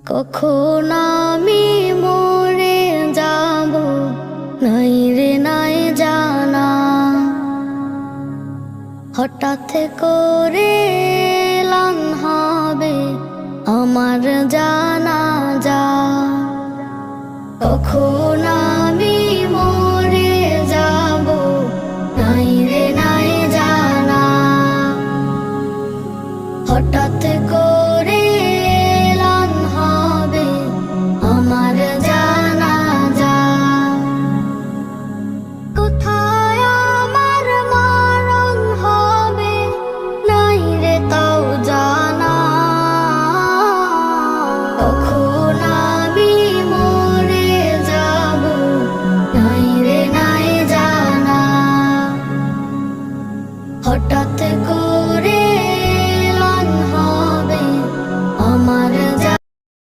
কখন আমি মরে যাব নাই রে নাই জানা, হঠাৎ করে এলান হবে আমার জানাজা। কখন